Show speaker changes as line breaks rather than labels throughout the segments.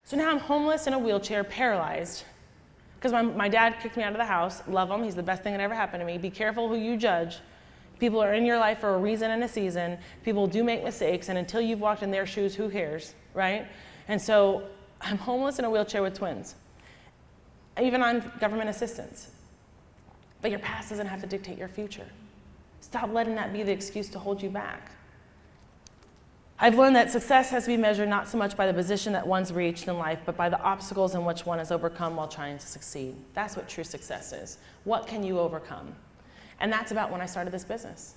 So now I'm homeless in a wheelchair, paralyzed, because my dad kicked me out of the house. Love him, he's the best thing that ever happened to me. Be careful who you judge. People are in your life for a reason and a season. People do make mistakes, and until you've walked in their shoes, who cares, right? And so I'm homeless in a wheelchair with twins, even on government assistance. But your past doesn't have to dictate your future. Stop letting that be the excuse to hold you back. I've learned that success has to be measured not so much by the position that one's reached in life, but by the obstacles in which one has overcome while trying to succeed. That's what true success is. What can you overcome? And that's about when I started this business.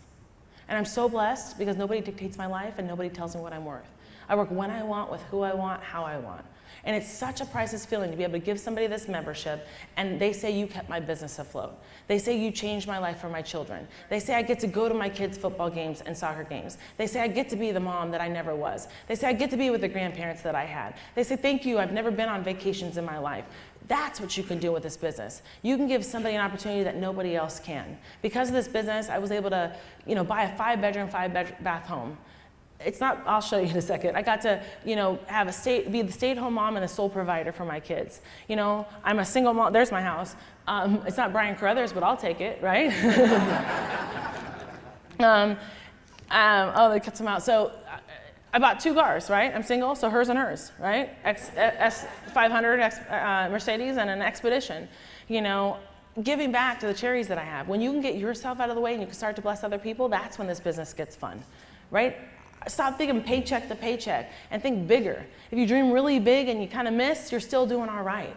And I'm so blessed because nobody dictates my life and nobody tells me what I'm worth. I work when I want, with who I want, how I want. And it's such a priceless feeling to be able to give somebody this membership and they say you kept my business afloat. They say you changed my life for my children. They say I get to go to my kids' football games and soccer games. They say I get to be the mom that I never was. They say I get to be with the grandparents that I had. They say thank you, I've never been on vacations in my life. That's what you can do with this business. You can give somebody an opportunity that nobody else can. Because of this business, I was able to, buy a 5-bedroom, 5-bath home. It's not, I'll show you in a second. I got to, have be the stay-at-home mom and the sole provider for my kids. I'm a single mom, there's my house. It's not Brian Carruthers, but I'll take it, right? Oh, they cut some out. So I bought 2 cars, right? I'm single, so hers and hers, right? S500 Mercedes and an Expedition. Giving back to the charities that I have. When you can get yourself out of the way and you can start to bless other people, that's when this business gets fun, right? Stop thinking paycheck to paycheck and think bigger. If you dream really big and you kind of miss, you're still doing all right.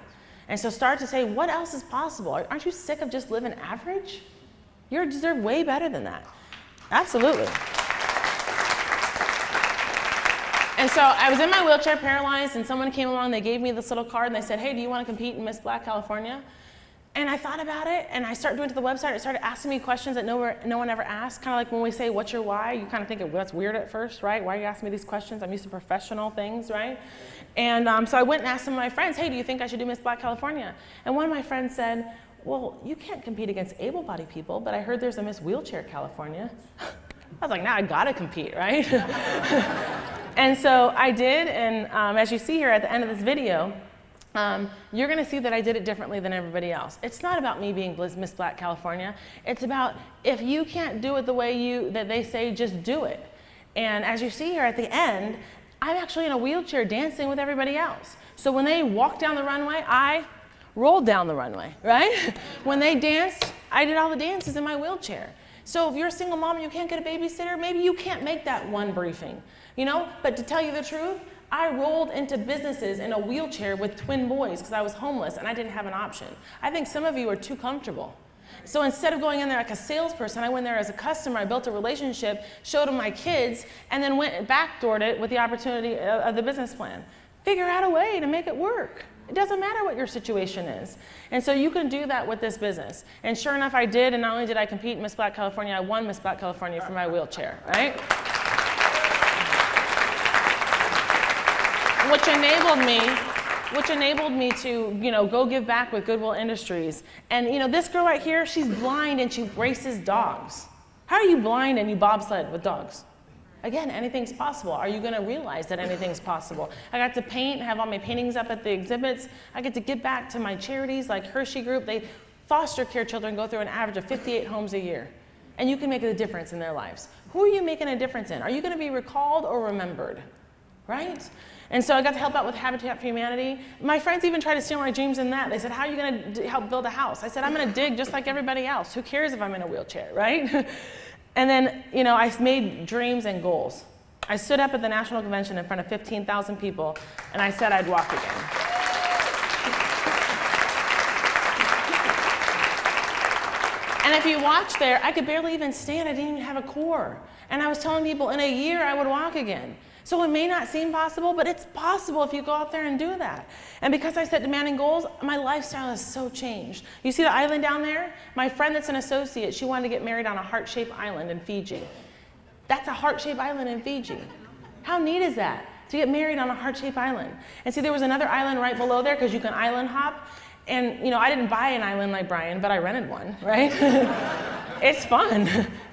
And so start to say, what else is possible? Aren't you sick of just living average? You deserve way better than that. Absolutely. And so I was in my wheelchair, paralyzed, and someone came along, they gave me this little card, and they said, hey, do you want to compete in Miss Black California? And I thought about it, and I started going to the website. It started asking me questions that no one ever asked. Kind of like when we say, what's your why? You kind of think that's weird at first, right? Why are you asking me these questions? I'm used to professional things, right? And so I went and asked some of my friends, hey, do you think I should do Miss Black California? And one of my friends said, well, you can't compete against able-bodied people, but I heard there's a Miss Wheelchair California. I was like, now I gotta compete, right? And so I did, and as you see here at the end of this video, you're going to see that I did it differently than everybody else. It's not about me being Miss Black California. It's about if you can't do it the way that they say, just do it. And as you see here at the end, I'm actually in a wheelchair dancing with everybody else. So when they walked down the runway, I rolled down the runway, right? When they danced, I did all the dances in my wheelchair. So if you're a single mom and you can't get a babysitter, maybe you can't make that one briefing, But to tell you the truth, I rolled into businesses in a wheelchair with twin boys because I was homeless and I didn't have an option. I think some of you are too comfortable. So instead of going in there like a salesperson, I went there as a customer, I built a relationship, showed them my kids, and then went and backdoored it with the opportunity of the business plan. Figure out a way to make it work. It doesn't matter what your situation is. And so you can do that with this business. And sure enough, I did, and not only did I compete in Miss Black California, I won Miss Black California for my wheelchair, right? Which enabled me to, go give back with Goodwill Industries. And, this girl right here, she's blind and she races dogs. How are you blind and you bobsled with dogs? Again, anything's possible. Are you going to realize that anything's possible? I got to paint, have all my paintings up at the exhibits. I get to give back to my charities like Hershey Group. They foster care children go through an average of 58 homes a year. And you can make a difference in their lives. Who are you making a difference in? Are you going to be recalled or remembered? Right? And so I got to help out with Habitat for Humanity. My friends even tried to steal my dreams in that. They said, how are you going to help build a house? I said, I'm going to dig just like everybody else. Who cares if I'm in a wheelchair, right? And then, I made dreams and goals. I stood up at the national convention in front of 15,000 people, and I said I'd walk again. And if you watch there, I could barely even stand. I didn't even have a core. And I was telling people in a year I would walk again. So it may not seem possible, but it's possible if you go out there and do that. And because I set demanding goals, my lifestyle has so changed. You see the island down there? My friend that's an associate, she wanted to get married on a heart-shaped island in Fiji. That's a heart-shaped island in Fiji. How neat is that, to get married on a heart-shaped island? And see, there was another island right below there because you can island hop. And I didn't buy an island like Brian, but I rented one, right? It's fun.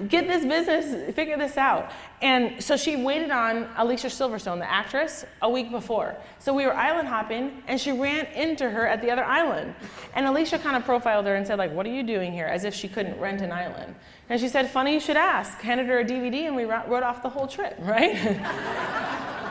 get this business, figure this out. And so she waited on Alicia Silverstone, the actress, a week before. So we were island hopping, and she ran into her at the other island. And Alicia kind of profiled her and said, like, what are you doing here? As if she couldn't rent an island. And she said, funny you should ask. Handed her a DVD, and we wrote off the whole trip, right?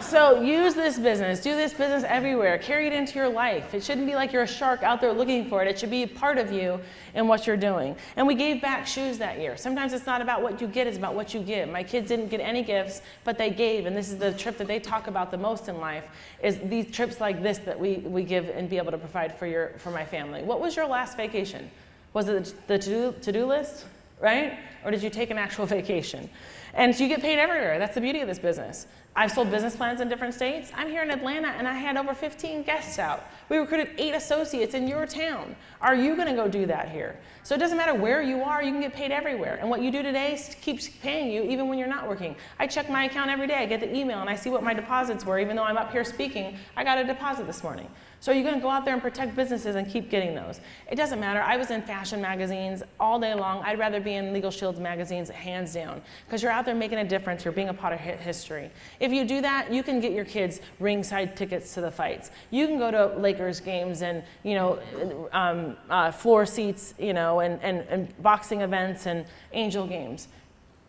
So use this business, do this business everywhere, carry it into your life. It shouldn't be like you're a shark out there looking for it. It should be a part of you and what you're doing. And we gave back shoes that year. Sometimes it's not about what you get, it's about what you give. My kids didn't get any gifts, but they gave, and this is the trip that they talk about the most in life, is these trips like this that we give and be able to provide for my family. What was your last vacation? Was it the to-do list, right? Or did you take an actual vacation? And you get paid everywhere. That's the beauty of this business. I've sold business plans in different states. I'm here in Atlanta, and I had over 15 guests out. We recruited 8 associates in your town. Are you going to go do that here? So it doesn't matter where you are, you can get paid everywhere. And what you do today keeps paying you even when you're not working. I check my account every day. I get the email, and I see what my deposits were. Even though I'm up here speaking, I got a deposit this morning. So you're going to go out there and protect businesses and keep getting those. It doesn't matter. I was in fashion magazines all day long. I'd rather be in Legal Shield's magazines, hands down, because you're out there making a difference. You're being a part of history. If you do that, you can get your kids ringside tickets to the fights. You can go to Lakers games and, you know, floor seats, you know, and boxing events and angel games.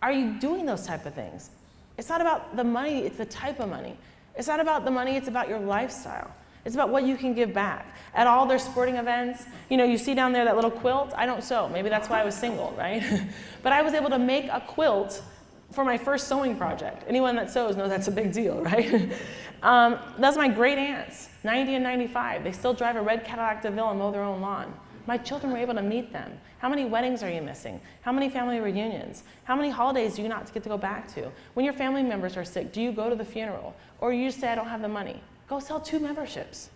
Are you doing those type of things? It's not about the money. It's the type of money. It's not about the money. It's about your lifestyle. It's about what you can give back. At all their sporting events, you know, you see down there that little quilt. I don't sew. Maybe that's why I was single, right? But I was able to make a quilt for my first sewing project. Anyone that sews knows that's a big deal, right? That's my great aunts, 90 and 95. They still drive a red Cadillac DeVille and mow their own lawn. My children were able to meet them. How many weddings are you missing? How many family reunions? How many holidays do you not get to go back to? When your family members are sick, do you go to the funeral? Or you just say, I don't have the money? Go sell 2 memberships.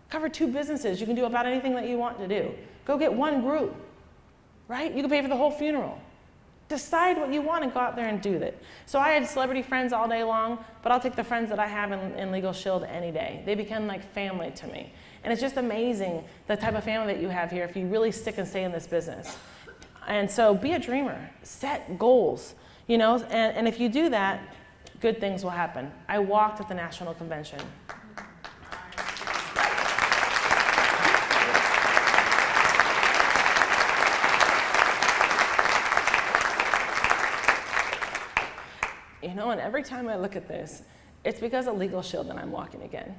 Cover 2 businesses. You can do about anything that you want to do. Go get 1 group, right? You can pay for the whole funeral. Decide what you want and go out there and do it. So I had celebrity friends all day long, but I'll take the friends that I have in Legal Shield any day. They become like family to me. And it's just amazing the type of family that you have here if you really stick and stay in this business. And so be a dreamer. Set goals, you know, and if you do that, good things will happen. I walked at the National Convention. You know, and every time I look at this, it's because of Legal Shield that I'm walking again.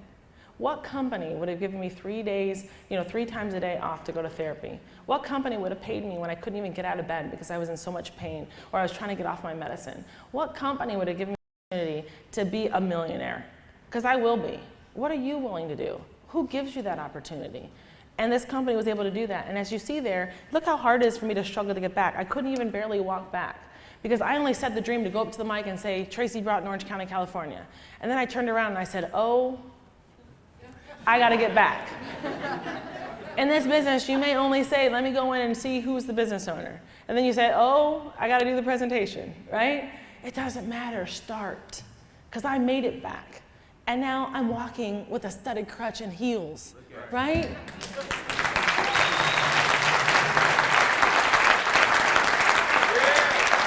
What company would have given me 3 days, you know, 3 times a day off to go to therapy? What company would have paid me when I couldn't even get out of bed because I was in so much pain or I was trying to get off my medicine? What company would have given me the opportunity to be a millionaire? Because I will be. What are you willing to do? Who gives you that opportunity? And this company was able to do that. And as you see there, look how hard it is for me to struggle to get back. I couldn't even barely walk back. Because I only set the dream to go up to the mic and say, Tracy Broughton, Orange County, California. And then I turned around and I said, oh, I got to get back. In this business, you may only say, let me go in and see who's the business owner. And then you say, oh, I got to do the presentation, right? It doesn't matter, start. Because I made it back. And now I'm walking with a studded crutch and heels, right?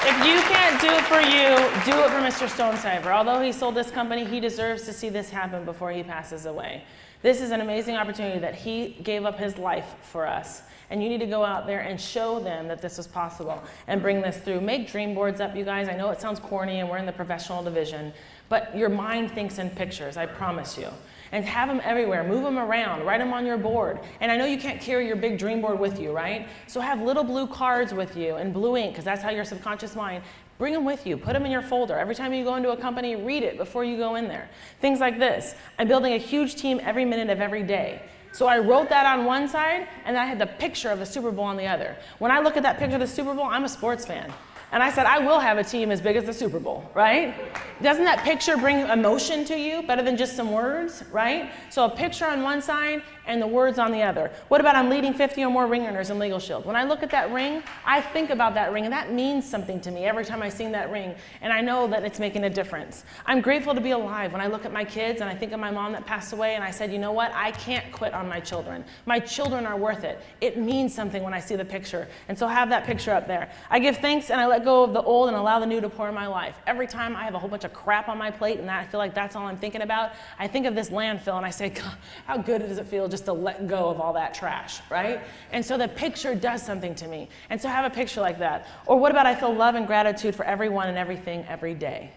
If you can't do it for you, do it for Mr. Stonecipher. Although he sold this company, he deserves to see this happen before he passes away. This is an amazing opportunity that he gave up his life for us. And you need to go out there and show them that this is possible and bring this through. Make dream boards up, you guys. I know it sounds corny and we're in the professional division, but your mind thinks in pictures, I promise you. And have them everywhere, move them around, write them on your board. And I know you can't carry your big dream board with you, right? So have little blue cards with you and blue ink, because that's how your subconscious mind, bring them with you, put them in your folder. Every time you go into a company, read it before you go in there. Things like this. I'm building a huge team every minute of every day. So I wrote that on one side, and then I had the picture of the Super Bowl on the other. When I look at that picture of the Super Bowl, I'm a sports fan. And I said, I will have a team as big as the Super Bowl, right? Doesn't that picture bring emotion to you better than just some words, right? So a picture on one side and the words on the other. What about I'm leading 50 or more ring earners in Legal Shield? When I look at that ring, I think about that ring, and that means something to me every time I sing that ring, and I know that it's making a difference. I'm grateful to be alive. When I look at my kids and I think of my mom that passed away, and I said, you know what? I can't quit on my children. My children are worth it. It means something when I see the picture, and so have that picture up there. I give thanks, and I let let go of the old and allow the new to pour in my life. Every time I have a whole bunch of crap on my plate and I feel like that's all I'm thinking about, I think of this landfill and I say, God, how good does it feel just to let go of all that trash, right? And so the picture does something to me. And so have a picture like that. Or what about I feel love and gratitude for everyone and everything every day.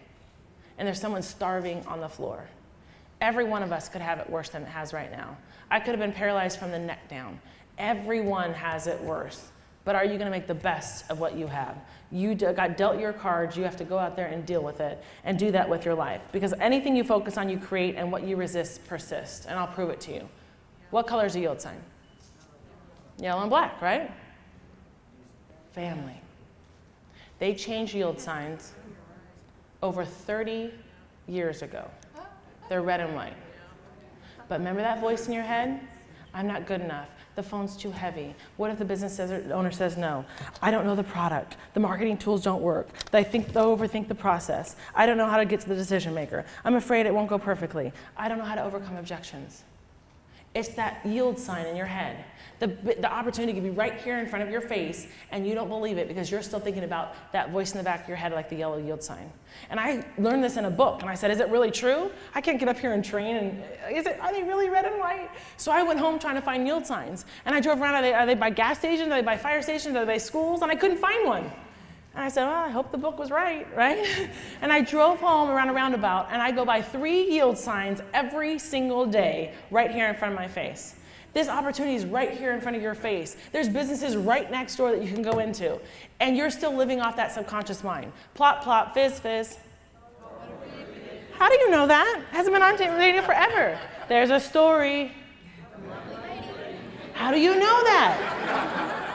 And there's someone starving on the floor. Every one of us could have it worse than it has right now. I could have been paralyzed from the neck down. Everyone has it worse. But are you going to make the best of what you have? You got dealt your cards. You have to go out there and deal with it and do that with your life. Because anything you focus on, you create, and what you resist persists. And I'll prove it to you. What color is a yield sign? Yellow and black, right? Family. They changed yield signs over 30 years ago. They're red and white. But remember that voice in your head? I'm not good enough. The phone's too heavy. What if the business owner says no? I don't know the product. The marketing tools don't work. They overthink the process. I don't know how to get to the decision maker. I'm afraid it won't go perfectly. I don't know how to overcome objections. It's that yield sign in your head. The opportunity could be right here in front of your face, and you don't believe it because you're still thinking about that voice in the back of your head like the yellow yield sign. And I learned this in a book, and I said, is it really true? I can't get up here and train, and are they really red and white? So I went home trying to find yield signs. And I drove around, are they by gas stations? Are they by fire stations? Are they by schools? And I couldn't find one. And I said, well, I hope the book was right? And I drove home around a roundabout, and I go by 3 yield signs every single day right here in front of my face. This opportunity is right here in front of your face. There's businesses right next door that you can go into, and you're still living off that subconscious mind. Plop, plop, fizz, fizz. How do you know that? Hasn't been on radio forever. There's a story. How do you know that?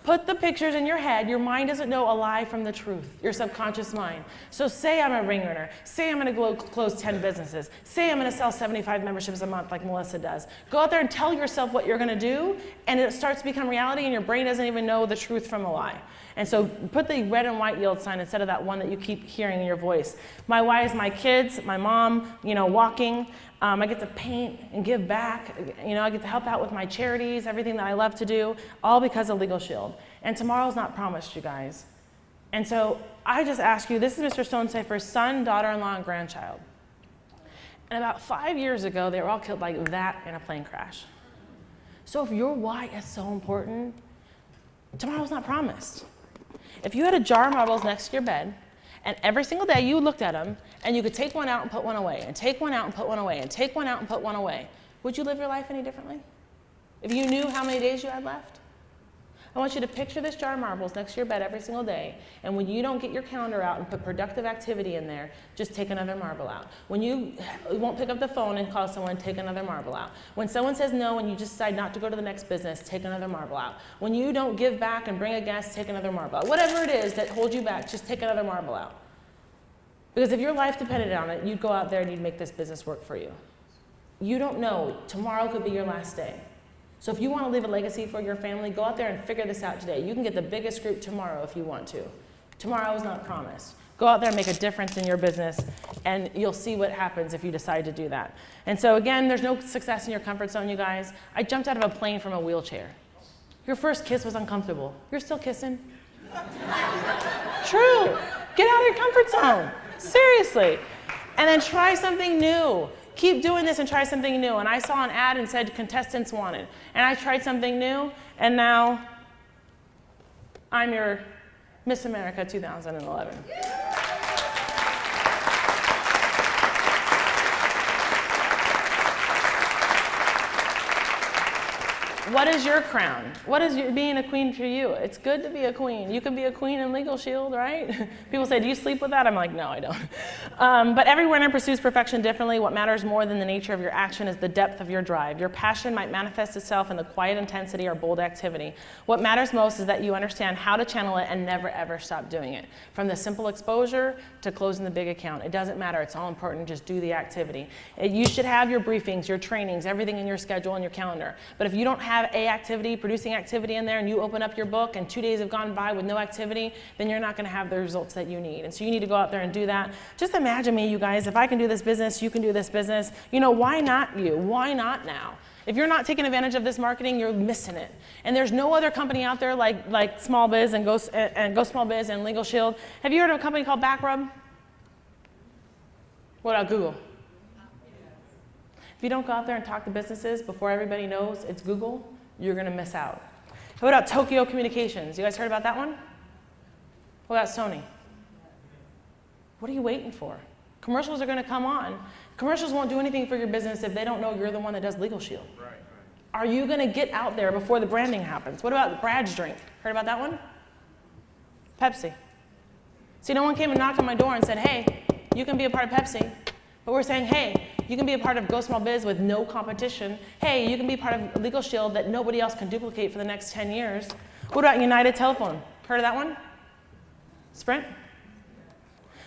Put the pictures in your head. Your mind doesn't know a lie from the truth, your subconscious mind. So say I'm a ring earner. Say I'm going to close 10 businesses. Say I'm going to sell 75 memberships a month like Melissa does. Go out there and tell yourself what you're going to do, and it starts to become reality, and your brain doesn't even know the truth from a lie. And so put the red and white yield sign instead of that one that you keep hearing in your voice. My why is my kids, my mom, walking. I get to paint and give back. I get to help out with my charities, everything that I love to do, all because of Legal Shield. And tomorrow's not promised, you guys. And so I just ask you, this is Mr. Stonecipher's son, daughter-in-law, and grandchild. And about 5 years ago, they were all killed like that in a plane crash. So if your why is so important, tomorrow's not promised. If you had a jar of marbles next to your bed, and every single day you looked at them, and you could take one out and put one away, and take one out and put one away, and take one out and put one away, would you live your life any differently? If you knew how many days you had left? I want you to picture this jar of marbles next to your bed every single day, and when you don't get your calendar out and put productive activity in there, just take another marble out. When you won't pick up the phone and call someone, take another marble out. When someone says no and you just decide not to go to the next business, take another marble out. When you don't give back and bring a guest, take another marble out. Whatever it is that holds you back, just take another marble out. Because if your life depended on it, you'd go out there and you'd make this business work for you. You don't know. Tomorrow could be your last day. So if you want to leave a legacy for your family, go out there and figure this out today. You can get the biggest group tomorrow if you want to. Tomorrow is not promised. Go out there and make a difference in your business, and you'll see what happens if you decide to do that. And so again, there's no success in your comfort zone, you guys. I jumped out of a plane from a wheelchair. Your first kiss was uncomfortable. You're still kissing. True. Get out of your comfort zone. Seriously. And then try something new. Keep doing this and try something new. And I saw an ad and said contestants wanted. And I tried something new, and now I'm your Miss America 2011. What is your crown? What is being a queen for you? It's good to be a queen. You can be a queen in Legal Shield, right? People say, do you sleep with that? I'm like, no, I don't. But every winner pursues perfection differently. What matters more than the nature of your action is the depth of your drive. Your passion might manifest itself in the quiet intensity or bold activity. What matters most is that you understand how to channel it and never, ever stop doing it. From the simple exposure to closing the big account. It doesn't matter. It's all important. Just do the activity. You should have your briefings, your trainings, everything in your schedule and your calendar. But if you don't have producing activity in there, and you open up your book and 2 days have gone by with no activity, then you're not going to have the results that you need. And so you need to go out there and do that. Just imagine me, you guys, if I can do this business, you can do this business. Why not you? Why not now? If you're not taking advantage of this marketing, you're missing it. And there's no other company out there like Small Biz and Go Small Biz and Legal Shield. Have you heard of a company called Backrub? What about Google? If you don't go out there and talk to businesses before everybody knows it's Google, you're going to miss out. What about Tokyo Communications? You guys heard about that one? What about Sony? What are you waiting for? Commercials are going to come on. Commercials won't do anything for your business if they don't know you're the one that does Legal Shield. Right. Are you going to get out there before the branding happens? What about Brad's drink? Heard about that one? Pepsi. See, no one came and knocked on my door and said, hey, you can be a part of Pepsi. But we're saying, hey, you can be a part of Go Small Biz with no competition. Hey, you can be part of Legal Shield that nobody else can duplicate for the next 10 years. What about United Telephone? Heard of that one? Sprint?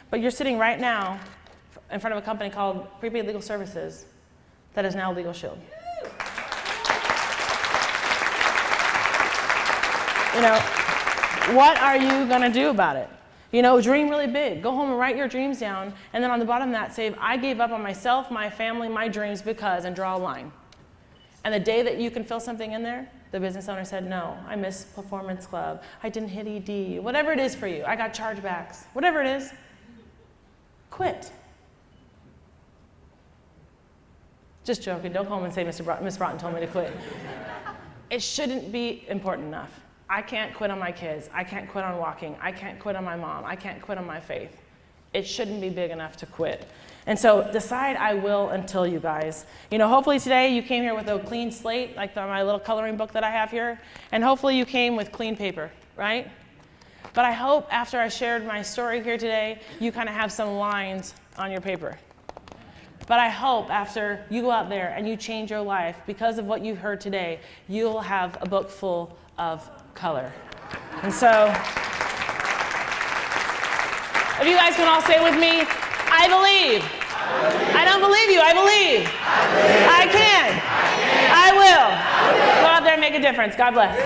But you're sitting right now in front of a company called Prepaid Legal Services that is now Legal Shield. You know, what are you going to do about it? You know, dream really big. Go home and write your dreams down, and then on the bottom of that say, I gave up on myself, my family, my dreams because, and draw a line. And the day that you can fill something in there, the business owner said, no, I missed Performance Club, I didn't hit ED, whatever it is for you, I got chargebacks, whatever it is, quit. Just joking, don't come home and say, Miss Broughton told me to quit. It shouldn't be important enough. I can't quit on my kids. I can't quit on walking. I can't quit on my mom. I can't quit on my faith. It shouldn't be big enough to quit. And so decide I will until, you guys. You know, hopefully today you came here with a clean slate, like my little coloring book that I have here. And hopefully you came with clean paper, right? But I hope after I shared my story here today, you kind of have some lines on your paper. But I hope after you go out there and you change your life because of what you heard today, you'll have a book full of color. And so, if you guys can all say with me, I believe. I don't believe you, I believe. I can. I will. Go out there and make a difference. God bless.